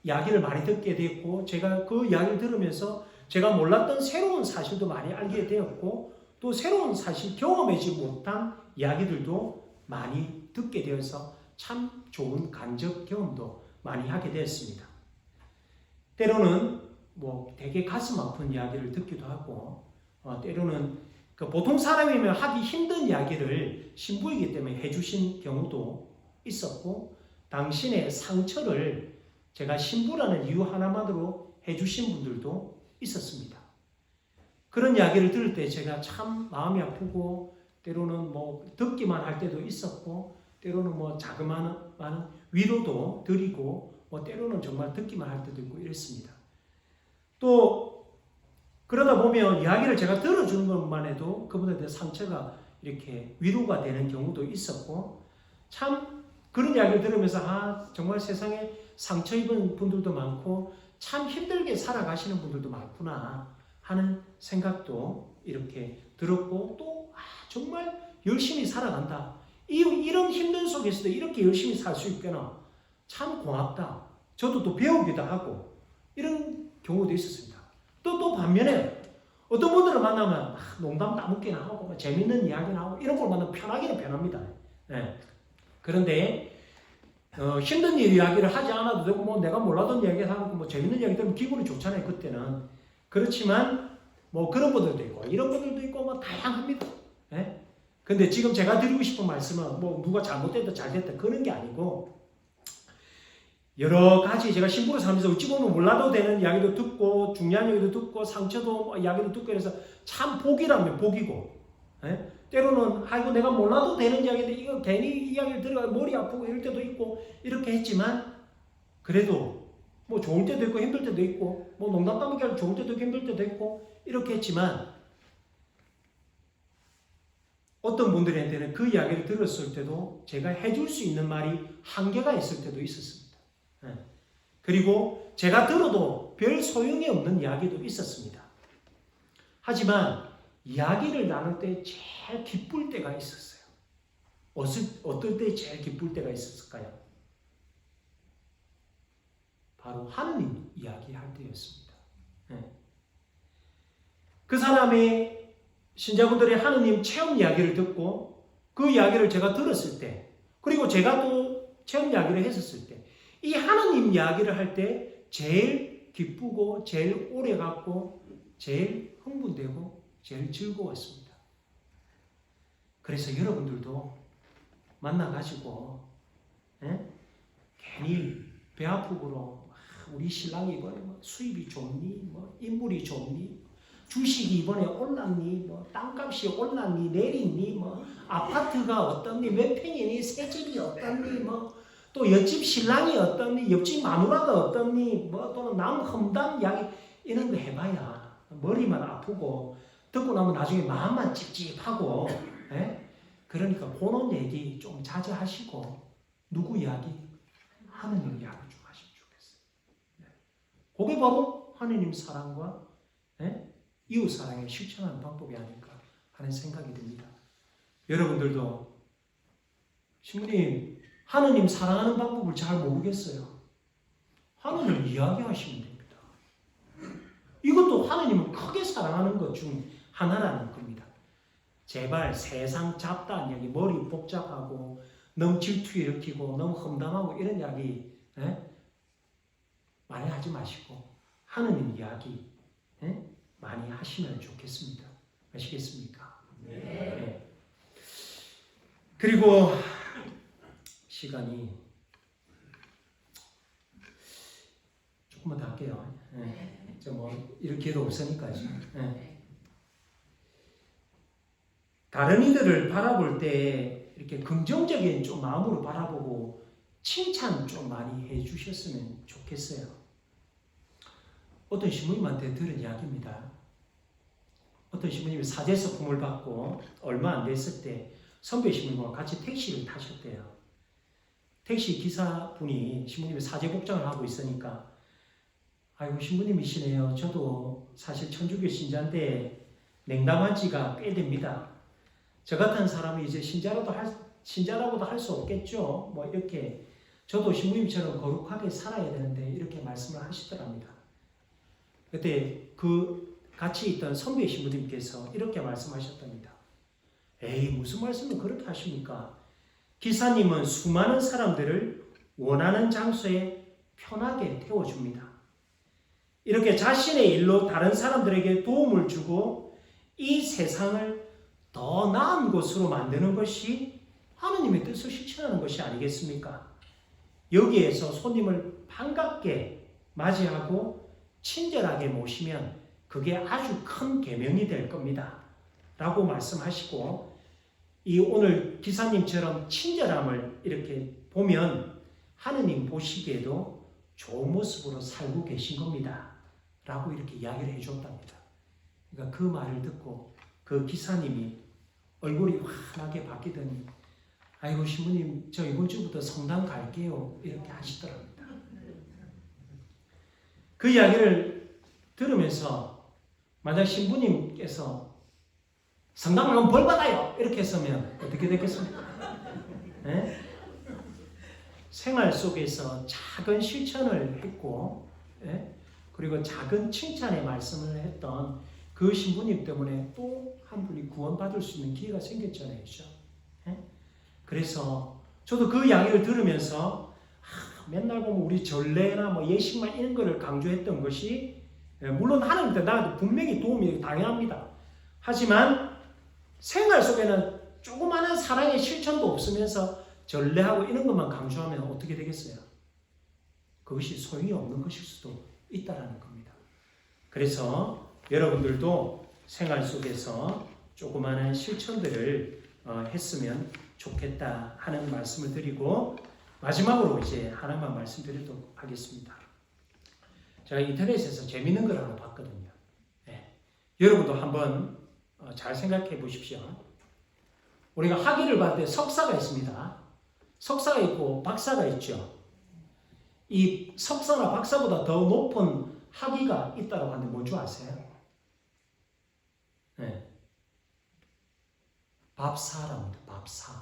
A: 이야기를 많이 듣게 됐고, 제가 그 이야기를 들으면서 제가 몰랐던 새로운 사실도 많이 알게 되었고, 또 새로운 사실 경험하지 못한 이야기들도 많이 듣게 되어서 참 좋은 간접 경험도 많이 하게 되었습니다. 때로는 뭐 되게 가슴 아픈 이야기를 듣기도 하고, 때로는 그 보통 사람이면 하기 힘든 이야기를 신부이기 때문에 해주신 경우도 있었고, 당신의 상처를 제가 신부라는 이유 하나만으로 해주신 분들도 있었습니다. 그런 이야기를 들을 때 제가 참 마음이 아프고 때로는 뭐 듣기만 할 때도 있었고, 때로는 뭐 자그마한 위로도 드리고 뭐 때로는 정말 듣기만 할 때도 있고 이랬습니다. 또 그러다 보면 이야기를 제가 들어주는 것만 해도 그분들한테 상처가 이렇게 위로가 되는 경우도 있었고, 참 그런 이야기를 들으면서 정말 세상에 상처 입은 분들도 많고 참 힘들게 살아가시는 분들도 많구나 하는 생각도 이렇게 들었고, 또 정말 열심히 살아간다. 이런 힘든 속에서도 이렇게 열심히 살 수 있구나. 참 고맙다. 저도 또 배우기도 하고 이런 경우도 있었습니다. 또 반면에 어떤 분들을 만나면 농담 따먹기나 하고 재밌는 이야기나 하고 이런 걸 만나면 편하기는 편합니다. 네. 그런데 힘든 이야기를 하지 않아도 되고 뭐 내가 몰라던 이야기 하고 뭐 재밌는 이야기 들으면 기분이 좋잖아요. 그때는. 그렇지만 뭐 그런 분들도 있고 이런 분들도 있고 뭐 다양합니다. 네? 근데 지금 제가 드리고 싶은 말씀은 뭐 누가 잘못됐다 잘됐다 그런 게 아니고, 여러 가지 제가 신부로 살면서 어찌 보면 몰라도 되는 이야기도 듣고 중요한 이야기도 듣고 상처도 이야기도 듣고 해서 참 복이라면 복이고, 예? 때로는 아이고 내가 몰라도 되는 이야기인데 이거 괜히 이야기를 들어가 머리 아프고 이럴 때도 있고 이렇게 했지만, 그래도 뭐 좋을 때도 있고 힘들 때도 있고 뭐 농담 따먹기 하면 좋을 때도 있고 힘들 때도 있고 이렇게 했지만, 어떤 분들한테는 그 이야기를 들었을 때도 제가 해줄 수 있는 말이 한계가 있을 때도 있었습니다. 그리고 제가 들어도 별 소용이 없는 이야기도 있었습니다. 하지만 이야기를 나눌 때 제일 기쁠 때가 있었어요. 어떨 때 제일 기쁠 때가 있었을까요? 바로 하느님 이야기할 때였습니다. 그 사람의 신자분들의 하느님 체험 이야기를 듣고 그 이야기를 제가 들었을 때, 그리고 제가 또 체험 이야기를 했었을 때, 이 하느님 이야기를 할 때 제일 기쁘고 제일 오래 갔고 제일 흥분되고 제일 즐거웠습니다. 그래서 여러분들도 만나가지고 괜히 배 아프고로 우리 신랑이 이번에 뭐 수입이 좋니, 뭐 인물이 좋니, 주식이 이번에 올랐니, 뭐 땅값이 올랐니, 내리니, 뭐 아파트가 어떻니, 몇 평이니, 새 집이 어떻니, 뭐 또 옆집 신랑이 어떻니, 옆집 마누라가 어떻니, 뭐 또는 남 험담 이야기 이런 거 해봐야 머리만 아프고 듣고 나면 나중에 마음만 찝찝하고. 그러니까 그런 얘기 좀 자제하시고 누구 이야기? 하느님 이야기 좀 하시면 좋겠어요. 그게 바로 하느님 사랑과 이웃 사랑을 실천하는 방법이 아닐까 하는 생각이 듭니다. 여러분들도 신부님 하느님 사랑하는 방법을 잘 모르겠어요. 하느님을 이야기하시면 됩니다. 이것도 하느님을 크게 사랑하는 것 중 하나라는 겁니다. 제발 세상 잡다한 이야기, 머리 복잡하고 너무 질투 일으키고 너무 험담하고 이런 이야기 많이 하지 마시고 하느님 이야기 많이 하시면 좋겠습니다. 아시겠습니까? 네. 그리고 시간이 조금만 더 할게요. 뭐 이럴 기회도 없으니까요. 다른 이들을 바라볼 때 이렇게 긍정적인 좀 마음으로 바라보고 칭찬 좀 많이 해주셨으면 좋겠어요. 어떤 신부님한테 들은 이야기입니다. 어떤 신부님이 사제서 품을 받고 얼마 안 됐을 때 선배 신부님과 같이 택시를 타셨대요. 택시 기사분이 신부님이 사제 복장을 하고 있으니까 아이고 신부님이시네요. 저도 사실 천주교 신자인데 냉담한 지가 꽤 됩니다. 저 같은 사람이 이제 신자라고도 할 수 없겠죠. 뭐 이렇게 저도 신부님처럼 거룩하게 살아야 되는데 이렇게 말씀을 하시더랍니다. 그때 그 같이 있던 선배 신부님께서 이렇게 말씀하셨답니다. 에이 무슨 말씀을 그렇게 하십니까? 기사님은 수많은 사람들을 원하는 장소에 편하게 태워줍니다. 이렇게 자신의 일로 다른 사람들에게 도움을 주고 이 세상을 더 나은 곳으로 만드는 것이 하느님의 뜻을 실천하는 것이 아니겠습니까? 여기에서 손님을 반갑게 맞이하고 친절하게 모시면 그게 아주 큰 계명이 될 겁니다. 라고 말씀하시고 이 오늘 기사님처럼 친절함을 이렇게 보면 하느님 보시기에도 좋은 모습으로 살고 계신 겁니다. 라고 이렇게 이야기를 해줬답니다. 그러니까 그 말을 듣고 그 기사님이 얼굴이 환하게 바뀌더니 아이고 신부님 저 이번 주부터 성당 갈게요 이렇게 하시더랍니다. 그 이야기를 들으면서 만약 신부님께서 성당 가면 벌 받아요 이렇게 했으면 어떻게 됐겠습니까? 네? 생활 속에서 작은 실천을 했고 그리고 작은 칭찬의 말씀을 했던 그 신부님 때문에 또 한 분이 구원받을 수 있는 기회가 생겼잖아요. 그렇죠? 그래서 저도 그 이야기를 들으면서 맨날 보면 우리 전례나 뭐 예식만 이런 거를 강조했던 것이 물론 하나님한테 나도 분명히 도움이 당연합니다. 하지만 생활 속에는 조그마한 사랑의 실천도 없으면서 전례하고 이런 것만 강조하면 어떻게 되겠어요? 그것이 소용이 없는 것일 수도 있다라는 겁니다. 그래서 여러분들도 생활 속에서 조그마한 실천들을 했으면 좋겠다 하는 말씀을 드리고 마지막으로 이제 하나만 말씀드리도록 하겠습니다. 제가 인터넷에서 재밌는 걸 하나 봤거든요. 여러분도 한번 잘 생각해 보십시오. 우리가 학위를 받을 때 석사가 있습니다. 석사가 있고 박사가 있죠. 이 석사나 박사보다 더 높은 학위가 있다고 하는데 뭔지 아세요? 밥사랍니다. 밥사.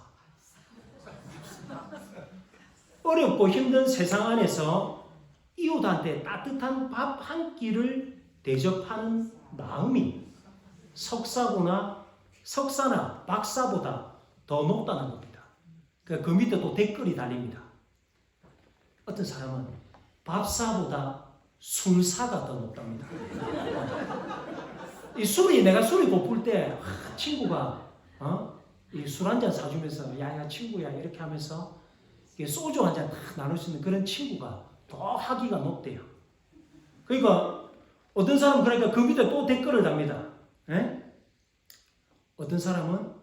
A: 어렵고 힘든 세상 안에서 이웃한테 따뜻한 밥 한 끼를 대접하는 마음이 석사나 박사보다 더 높다는 겁니다. 그 밑에 또 댓글이 달립니다. 어떤 사람은 밥사보다 술사가 더 높답니다. 이 내가 술이 고플 때 친구가 이 술 한 잔 사주면서 야야 친구야 이렇게 하면서 소주 한 잔 나눌 수 있는 그런 친구가 더 학위가 높대요. 그러니까 어떤 사람은 그러니까 그 밑에 또 댓글을 답니다. 어떤 사람은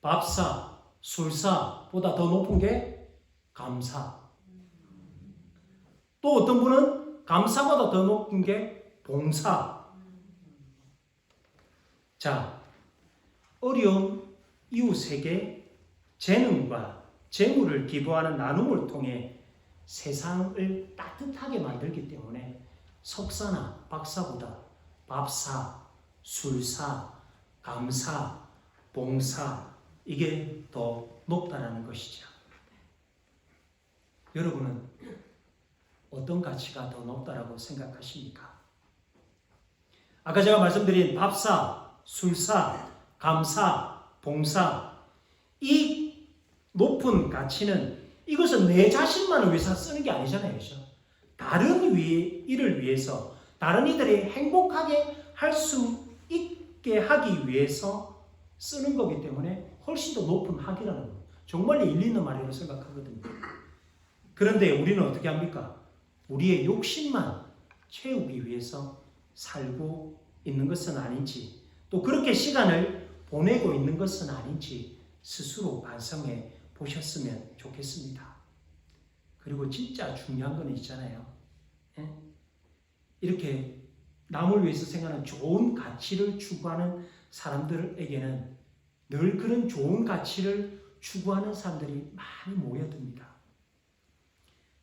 A: 밥사, 술사보다 더 높은 게 감사. 또 어떤 분은 감사보다 더 높은 게 봉사. 자, 어려운 이웃에게 재능과 재물을 기부하는 나눔을 통해 세상을 따뜻하게 만들기 때문에 석사나 박사보다 밥사, 술사, 감사, 봉사 이게 더 높다는 것이죠. 여러분은 어떤 가치가 더 높다라고 생각하십니까? 아까 제가 말씀드린 밥사, 술사, 감사, 봉사 이 높은 가치는 이것은 내 자신만을 위해서 쓰는 게 아니잖아요. 그렇죠? 다른 일을 위해서 다른 이들이 행복하게 할 수 있게 하기 위해서 쓰는 거기 때문에 훨씬 더 높은 학위라는 거예요. 정말 일리 있는 말이라고 생각하거든요. 그런데 우리는 어떻게 합니까? 우리의 욕심만 채우기 위해서 살고 있는 것은 아닌지 또 그렇게 시간을 보내고 있는 것은 아닌지 스스로 반성해 보셨으면 좋겠습니다. 그리고 진짜 중요한 건 있잖아요. 이렇게 남을 위해서 생각하는 좋은 가치를 추구하는 사람들에게는 늘 그런 좋은 가치를 추구하는 사람들이 많이 모여듭니다.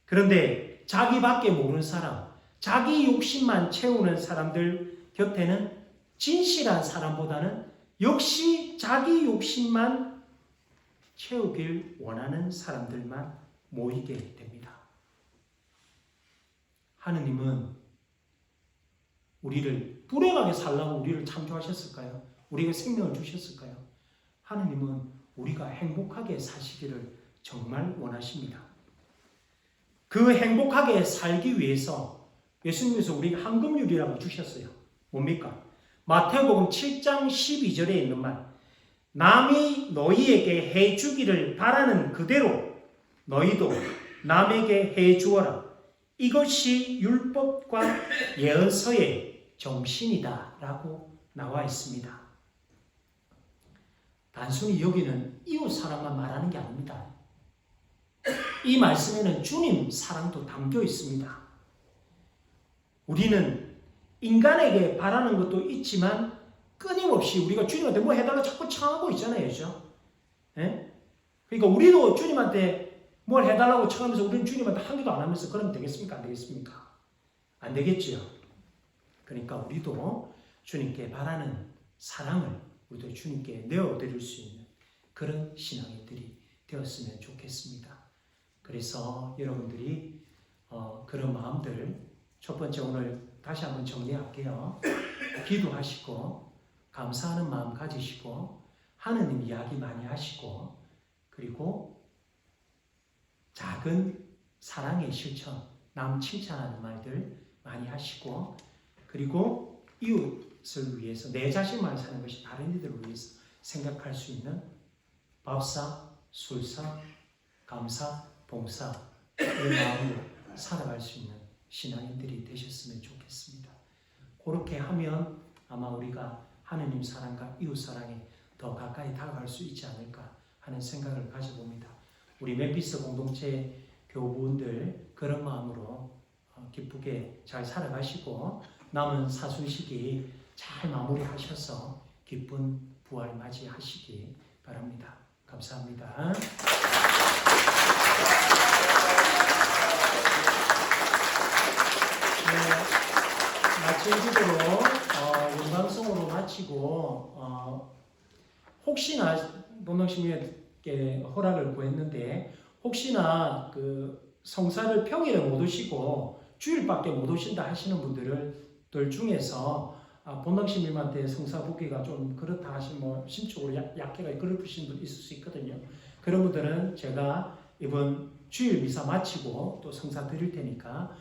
A: 그런데 자기밖에 모르는 사람, 자기 욕심만 채우는 사람들 곁에는 진실한 사람보다는 역시 자기 욕심만 채우길 원하는 사람들만 모이게 됩니다. 하느님은 우리를 불행하게 살라고 우리를 창조하셨을까요? 우리에게 생명을 주셨을까요? 하느님은 우리가 행복하게 사시기를 정말 원하십니다. 그 행복하게 살기 위해서 예수님께서 우리에게 황금률이라고 주셨어요. 뭡니까? 마태복음 7장 12절에 있는 말 남이 너희에게 해주기를 바라는 그대로 너희도 남에게 해주어라. 이것이 율법과 예언서의 정신이다 라고 나와 있습니다. 단순히 여기는 이웃 사랑만 말하는 게 아닙니다. 이 말씀에는 주님 사랑도 담겨 있습니다. 우리는 인간에게 바라는 것도 있지만 끊임없이 우리가 주님한테 뭐 해달라고 자꾸 청하고 있잖아요. 그죠? 예? 그러니까 우리도 주님한테 뭘 해달라고 청하면서 우리는 주님한테 한 개도 안 하면서 그러면 되겠습니까? 안 되겠습니까? 안 되겠지요. 그러니까 우리도 주님께 바라는 사랑을 우리도 주님께 내어드릴 수 있는 그런 신앙인들이 되었으면 좋겠습니다. 그래서 여러분들이 그런 마음들 첫 번째 오늘 다시 한번 정리할게요. 기도하시고 감사하는 마음 가지시고 하느님 이야기 많이 하시고 그리고 작은 사랑의 실천 남 칭찬하는 말들 많이 하시고 그리고 이웃을 위해서 내 자신만 사는 것이 다른 이들을 위해서 생각할 수 있는 밥사, 술사, 감사, 봉사 이런 마음으로 살아갈 수 있는 신앙인들이 되셨으면 좋겠습니다. 그렇게 하면 아마 우리가 하느님 사랑과 이웃 사랑에 더 가까이 다가갈 수 있지 않을까 하는 생각을 가져봅니다. 우리 멤피스 공동체 교우분들 그런 마음으로 기쁘게 잘 살아가시고 남은 사순시기 잘 마무리하셔서 기쁜 부활 맞이하시기 바랍니다. 감사합니다. 마칠 기도로 영광성으로 마치고 혹시나 본당신님께 허락을 구했는데 혹시나 그 성사를 평일에 못 오시고 주일밖에 못 오신다 하시는 분들 중에서 본당신님한테 성사 보기가 좀 그렇다 하시면 뭐 심적으로 약해가 그러신 분 있을 수 있거든요. 그런 분들은 제가 이번 주일 미사 마치고 또 성사 드릴 테니까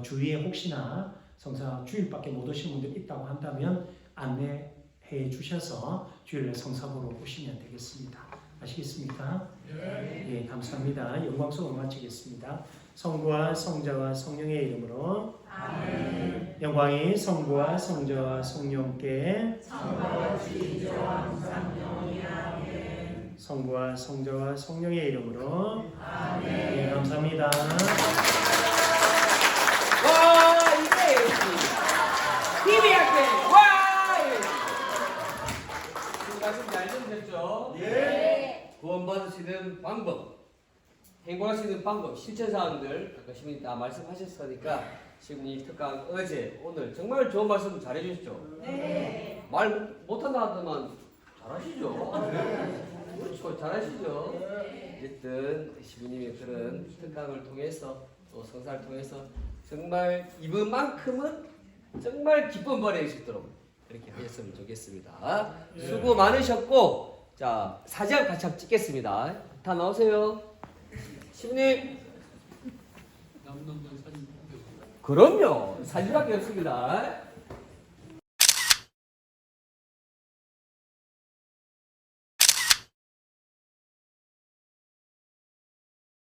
A: 주위에 혹시나 성사 주일밖에 못 오신 분들 있다고 한다면 안내해 주셔서 주일날 성사 보러 오시면 되겠습니다. 아시겠습니까? 예, 감사합니다. 영광송을 마치겠습니다. 성부와 성자와 성령의 이름으로 아멘. 영광이 성부와 성자와 성령께 성부와 성자와 성령의 이름으로 아멘. 예, 감사합니다.
C: 와 이게 힘이 약해. 와 지금 말씀 잘 들으셨죠?
B: 네.
C: 구원받으시는 방법, 행복할 수 있는 방법, 실천 사항들 아까 시민이 다 말씀하셨으니까 시민이 특강 어제 오늘 정말 좋은 말씀 잘해주셨죠?
B: 네.
C: 말 못한다 하더만 잘하시죠? 그렇죠, 잘하시죠? 어쨌든 시민님의 그런 특강을 통해서 또 성사를 통해서 정말 이번만큼은 정말 기쁜 벌이 수 있도록 그렇게 하셨으면 좋겠습니다. 수고 많으셨고 자 사진 같이 한번 찍겠습니다. 다 나오세요. 시민님. 그럼요. 사진밖에 없습니다.